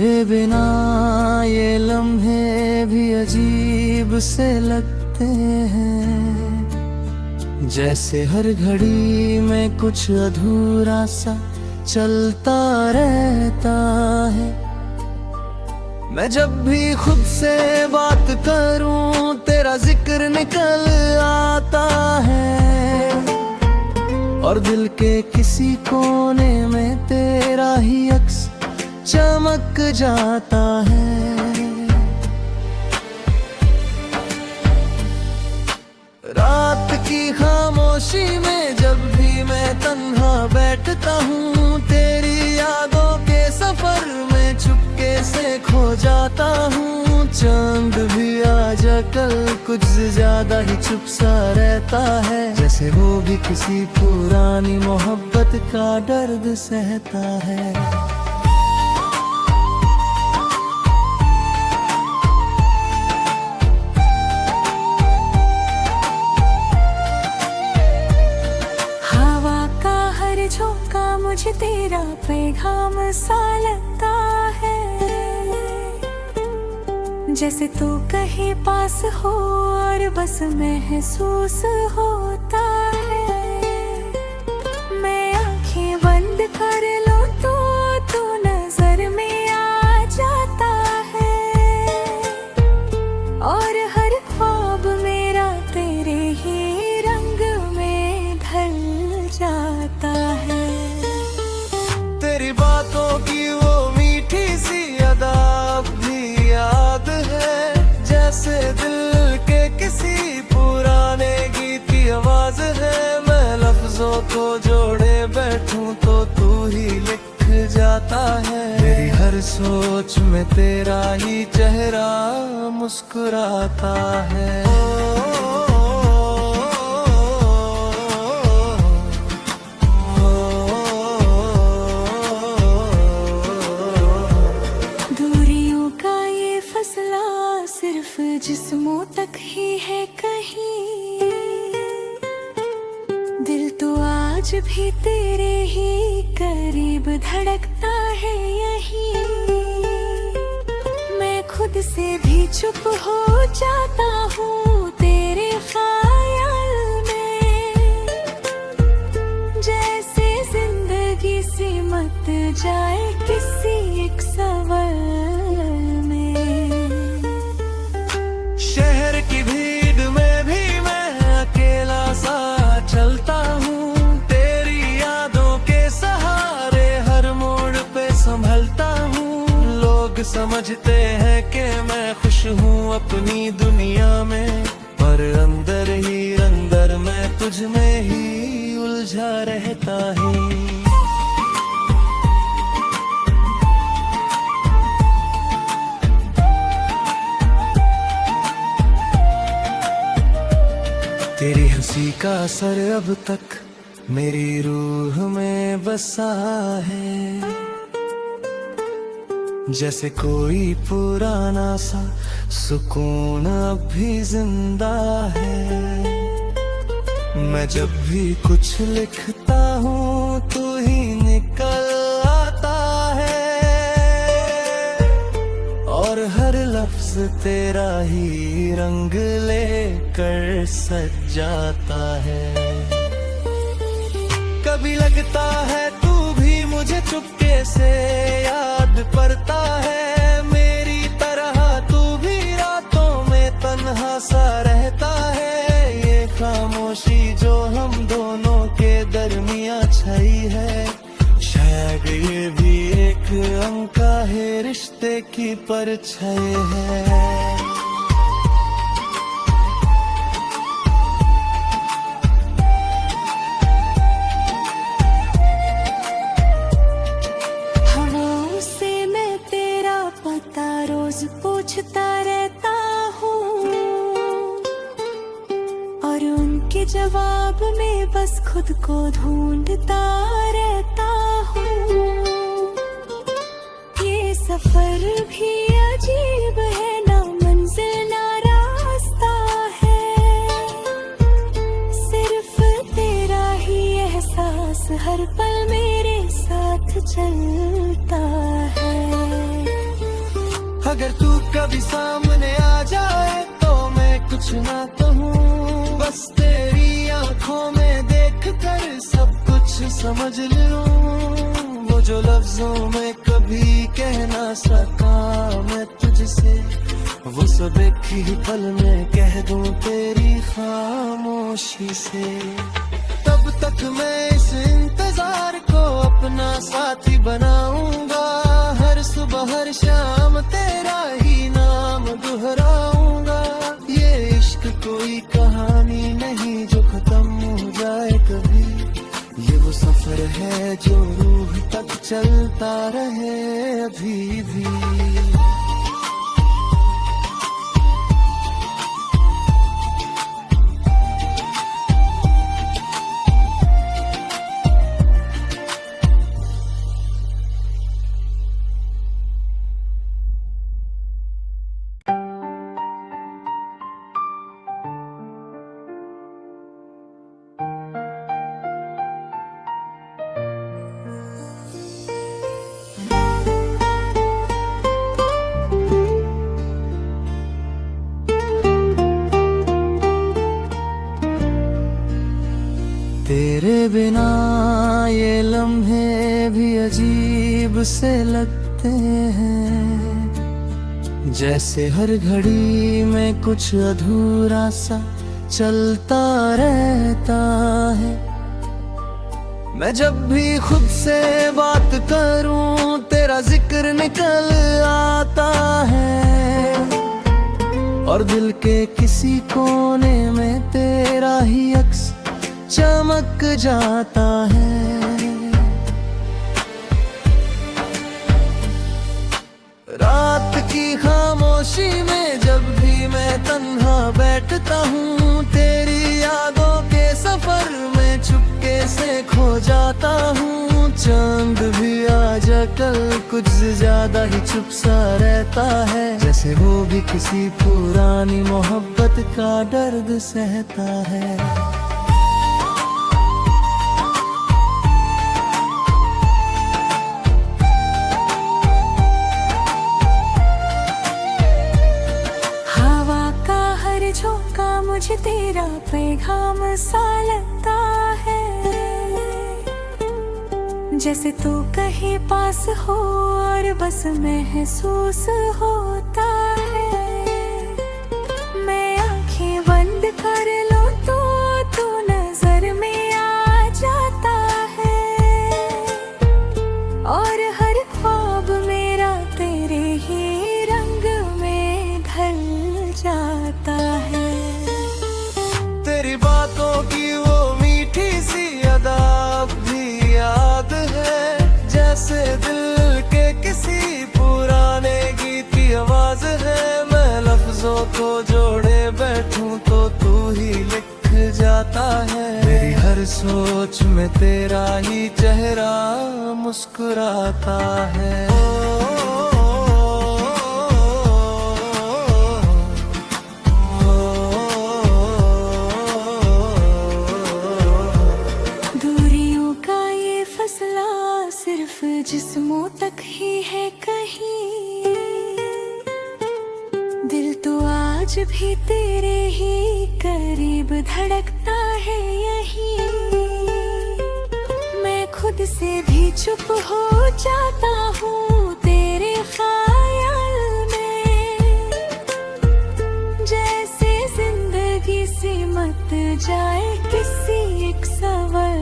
तेरे बिना ये लम्हे भी अजीब से लगते हैं, जैसे हर घड़ी में कुछ अधूरा सा चलता रहता है। मैं जब भी खुद से बात करूं तेरा जिक्र निकल आता है, और दिल के किसी कोने में तेरा ही अक्स चमक जाता है। रात की खामोशी में जब भी मैं तन्हा बैठता हूँ, तेरी यादों के सफर में चुपके से खो जाता हूँ। चांद भी आज कल कुछ ज्यादा ही चुप सा रहता है, जैसे वो भी किसी पुरानी मोहब्बत का दर्द सहता है। झोंका मुझे तेरा पैगाम सा लगता है, जैसे तू कहीं पास हो और बस महसूस होता है। मैं आंखें बंद कर लूं तो तू नजर में आ जाता है, और हर ख्वाब मेरा तेरे ही रंग में ढल जाता है। तेरी बातों की वो मीठी सी अदा भी याद है, जैसे दिल के किसी पुराने गीत की आवाज है। मैं लफ्जों को जोड़े बैठूं तो तू ही लिख जाता है। मेरी हर सोच में तेरा ही चेहरा मुस्कुराता है। सिर्फ जिस्मों तक ही है कहीं, दिल तो आज भी तेरे ही करीब धड़कता है यहीं। मैं खुद से भी चुप हो जाता हूँ तेरे ख्याल में, जैसे जिंदगी सिमट जाए किसी एक सवाल में। शहर की भीड़ में भी मैं अकेला सा चलता हूँ, तेरी यादों के सहारे हर मोड़ पे संभलता हूँ। लोग समझते हैं कि मैं खुश हूँ अपनी दुनिया में, पर अंदर ही अंदर मैं तुझ में ही उलझा रहता है। तेरी हंसी का असर अब तक मेरी रूह में बसा है, जैसे कोई पुराना सा सुकून अब भी जिंदा है। मैं जब भी कुछ लिखता हूँ तू ही निकल आता है, और हर लफ्ज तेरा ही रंग लेकर सज जाता है। कभी लगता है तू भी मुझे चुपके से याद करता है, मेरी तरह तू भी रातों में तन्हा सा रहता है। ये खामोशी जो हम दोनों के दरमियां छाई है, शायद ये भी एक अनचाहे रिश्ते की परछाई है। रोज पूछता रहता हूँ, और उनके जवाब में बस खुद को ढूंढता रहता हूँ। ये सफर भी अजीब है, ना मंजिल ना रास्ता है, सिर्फ तेरा ही एहसास हर पल मेरे साथ चलता है। अगर तू कभी सामने आ जाए तो मैं कुछ ना कहूँ, बस तेरी आंखों में देख कर सब कुछ समझ लूं। वो जो लफ्जों में कभी कह ना सका मैं तुझसे, वो सब एक ही पल में कह दूं तेरी खामोशी से। तब तक मैं इस इंतजार को अपना साथी बनाऊंगा, हर सुबह हर शाम तेरा ही नाम दोहराऊंगा। ये इश्क कोई कहानी नहीं जो खत्म हो जाए कभी, ये वो सफर है जो रूह तक चलता रहे अभी भी। तेरे बिना ये लम्हे भी अजीब से लगते हैं, जैसे हर घड़ी में कुछ अधूरा सा चलता रहता है। मैं जब भी खुद से बात करूं तेरा जिक्र निकल आता है, और दिल के किसी कोने में तेरा ही अक्स चमक जाता है। रात की खामोशी में जब भी मैं तन्हा बैठता हूँ, तेरी यादों के सफर में चुपके से खो जाता हूँ। चांद भी आज कल कुछ ज्यादा ही चुप सा रहता है, जैसे वो भी किसी पुरानी मोहब्बत का दर्द सहता है। झोंका मुझे तेरा पैगाम सा लगता है, जैसे तू कहीं पास हो और बस महसूस होता है। मैं आंखें बंद कर लूं तो तू नजर में आ जाता है, और हर ख्वाब मेरा तेरे ही रंग में ढल जाता है। तेरी बातों की वो मीठी सी अदा भी याद है, जैसे दिल के किसी पुराने गीत की आवाज है। मैं लफ्जों को जोड़े बैठूं तो तू ही लिख जाता है। मेरी हर सोच में तेरा ही चेहरा मुस्कुराता है। सिर्फ जिस्मों तक ही है कहीं, दिल तो आज भी तेरे ही करीब धड़कता है यहीं। मैं खुद से भी चुप हो जाता हूँ तेरे ख्याल में, जैसे जिंदगी सिमट जाए किसी एक सवाल।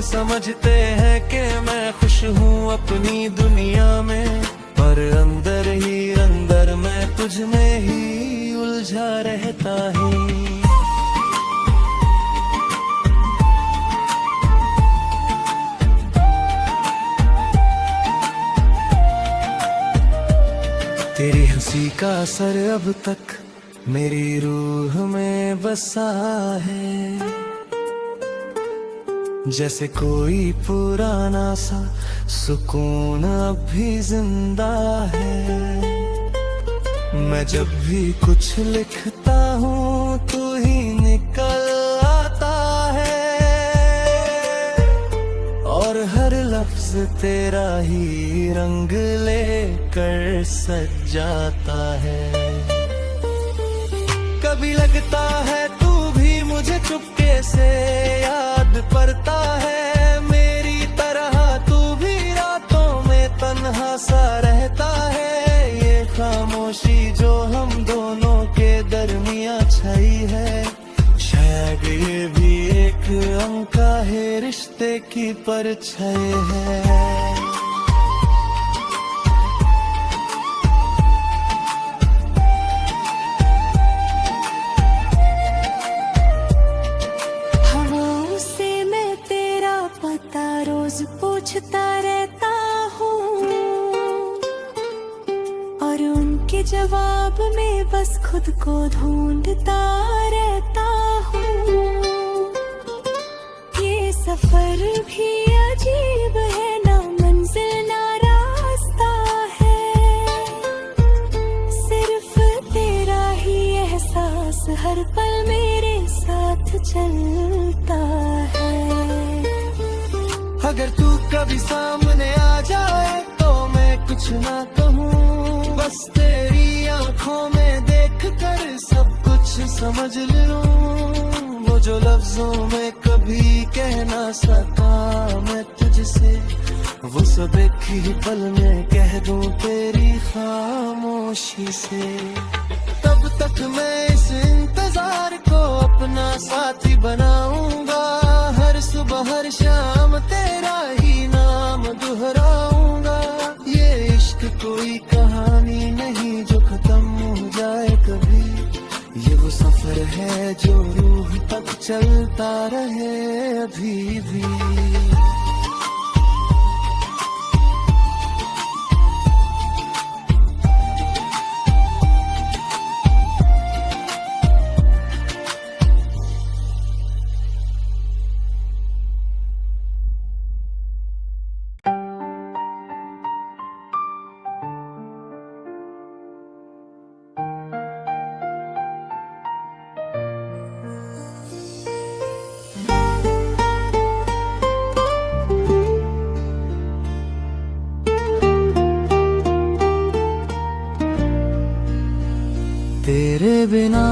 समझते हैं कि मैं खुश हूँ अपनी दुनिया में, पर अंदर ही अंदर मैं तुझ में ही उलझा रहता हूँ। तेरी हंसी का असर अब तक मेरी रूह में बसा है, जैसे कोई पुराना सा सुकून अब भी जिंदा है। मैं जब भी कुछ लिखता हूँ तू ही निकल आता है, और हर लफ्ज तेरा ही रंग लेकर सज जाता है। कभी लगता है तू भी मुझे चुपके से याद करता है, मेरी तरह तू भी रातों में तन्हा सा रहता है। ये खामोशी जो हम दोनों के दरमिया छाई है, शायद ये भी एक अंका है रिश्ते की परछाई है। हवाओं से मैं तेरा पता रोज पूछता रहता हूँ, और उनके जवाब में बस खुद को ढूंढता रहता हूँ। ये सफर भी अजीब है, ना मंजिल ना रास्ता है, सिर्फ तेरा ही एहसास हर पल मेरे साथ चलता है। अगर तू कभी सामने आ जाए तो मैं कुछ ना कहूँ, बस तेरी आंखों में देख कर सब कुछ समझ लूं। वो जो लफ्जों में कभी कह ना सका मैं तुझसे, वो सब एक ही पल में कह दूं तेरी खामोशी से। तब तक मैं इस इंतजार को अपना साथी बनाऊंगा, हर सुबह हर शाम तेरा ही नाम दोहराऊंगा। ये इश्क कोई कहानी नहीं जो खत्म हो जाए कभी, ये वो सफर है जो रूह तक चलता रहे अभी भी। तेरे बिना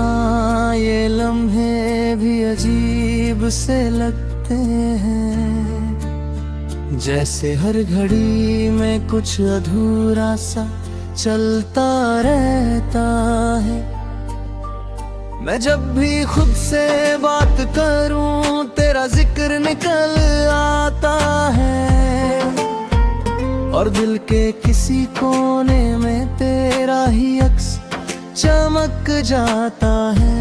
ये लम्हे भी अजीब से लगते हैं, जैसे हर घड़ी में कुछ अधूरा सा चलता रहता है। मैं जब भी खुद से बात करूं तेरा जिक्र निकल आता है, और दिल के किसी कोने में तेरा ही अक्स चमक जाता है।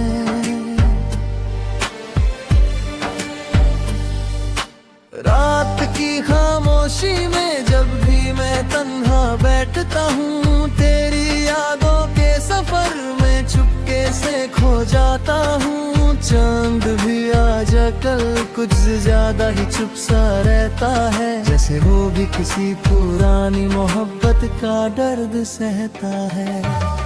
रात की खामोशी में जब भी मैं तन्हा बैठता हूँ, तेरी यादों के सफर में चुपके से खो जाता हूँ। चांद भी आज कल कुछ ज्यादा ही चुप सा रहता है, जैसे वो भी किसी पुरानी मोहब्बत का दर्द सहता है।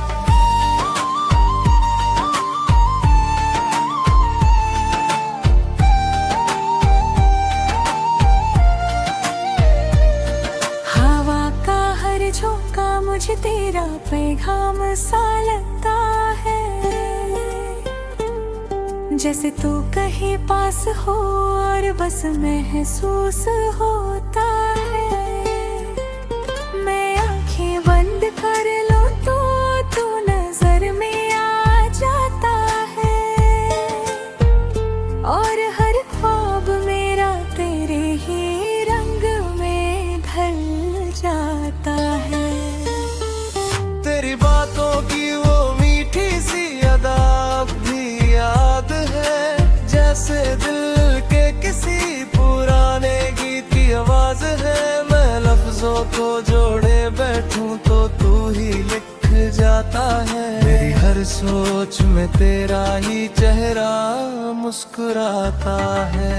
झोंका मुझे तेरा पैगाम सा लगता है, जैसे तू कहीं पास हो और बस महसूस होता है। मैं आंखें बंद कर लूं तो तू नजर में आ जाता है, और हर ख्वाब मेरा तेरे ही रंग में ढल जाता है। तेरी बातों की वो मीठी सी अदा भी याद है, जैसे दिल के किसी पुराने गीत की आवाज है। मैं लफ्जों को जोड़े बैठूं तो तू ही लिख जाता है। मेरी हर सोच में तेरा ही चेहरा मुस्कुराता है।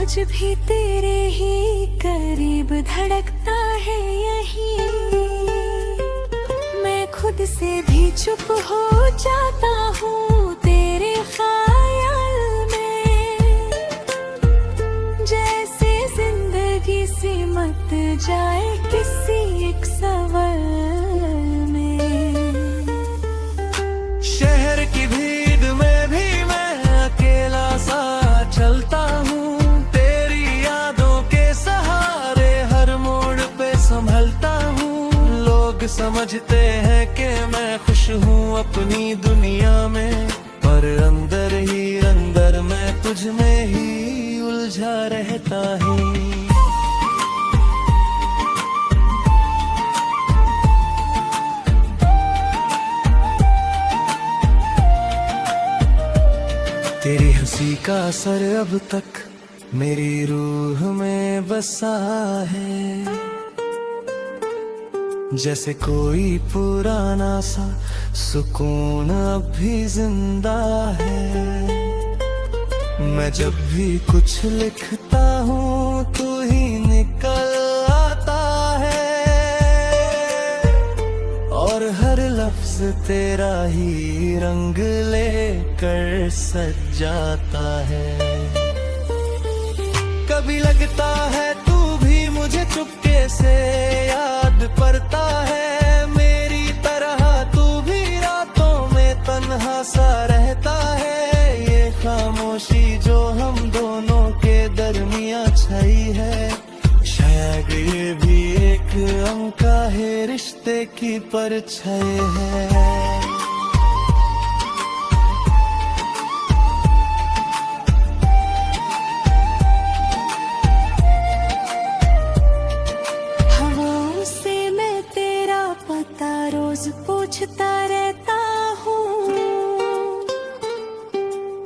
आज भी तेरे ही करीब धड़कता है यही। मैं खुद से भी चुप हो जाता हूँ तेरे ख्याल में, जैसे जिंदगी सिमट जाए किसी एक सवाल में। शहर की भीड़ में भी मैं अकेला सा चलता हूँ, तेरी यादों के सहारे हर मोड़ पे संभलता हूँ। लोग समझते हैं कि मैं खुश हूँ अपनी दुनिया में, पर अंदर ही अंदर मैं तुझ में ही उलझा रहता हूँ। तेरी हंसी का असर अब तक मेरी रूह में बसा है, जैसे कोई पुराना सा सुकून अब भी जिंदा है। मैं जब भी कुछ लिखता हूँ तू ही निकल आता है, और हर लफ्ज तेरा ही रंग लेकर सज जाता है। कभी लगता है तू भी मुझे चुपके से याद पड़ता है, मेरी तरह तू भी रातों में तन्हा सा रहता है। ये खामोशी जो हम दोनों के दरमिया छाई है, शायद ये भी एक अनका है रिश्ते की परछाई है। रोज पूछता रहता हूँ,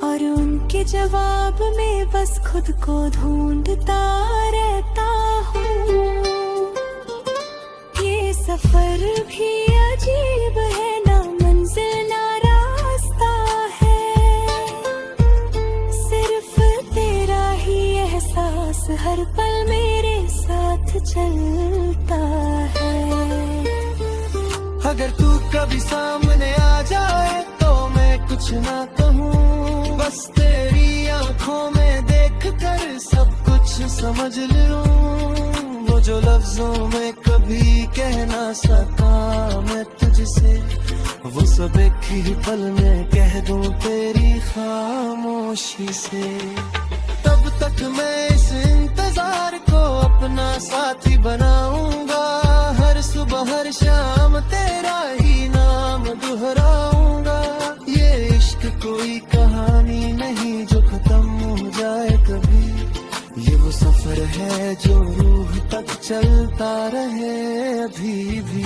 और उनके जवाब में बस खुद को ढूंढता रहता हूँ। ये सफर भी अजीब है, ना मंजिल ना रास्ता है, सिर्फ तेरा ही एहसास हर पल मेरे साथ चलता है। अगर तू कभी सामने आ जाए तो मैं कुछ ना कहूँ, बस तेरी आंखों में देख कर सब कुछ समझ लूँ। वो जो लफ्जों में कभी कह ना सका मैं तुझसे, वो सब एक ही पल में कह दूँ तेरी खामोशी से। तब तक मैं इस इंतजार को अपना साथी बनाऊंगा, हर सुबह हर शाम तेरा ही नाम दोहराऊंगा। ये इश्क कोई कहानी नहीं जो खत्म हो जाए कभी, ये वो सफर है जो रूह तक चलता रहे अभी भी।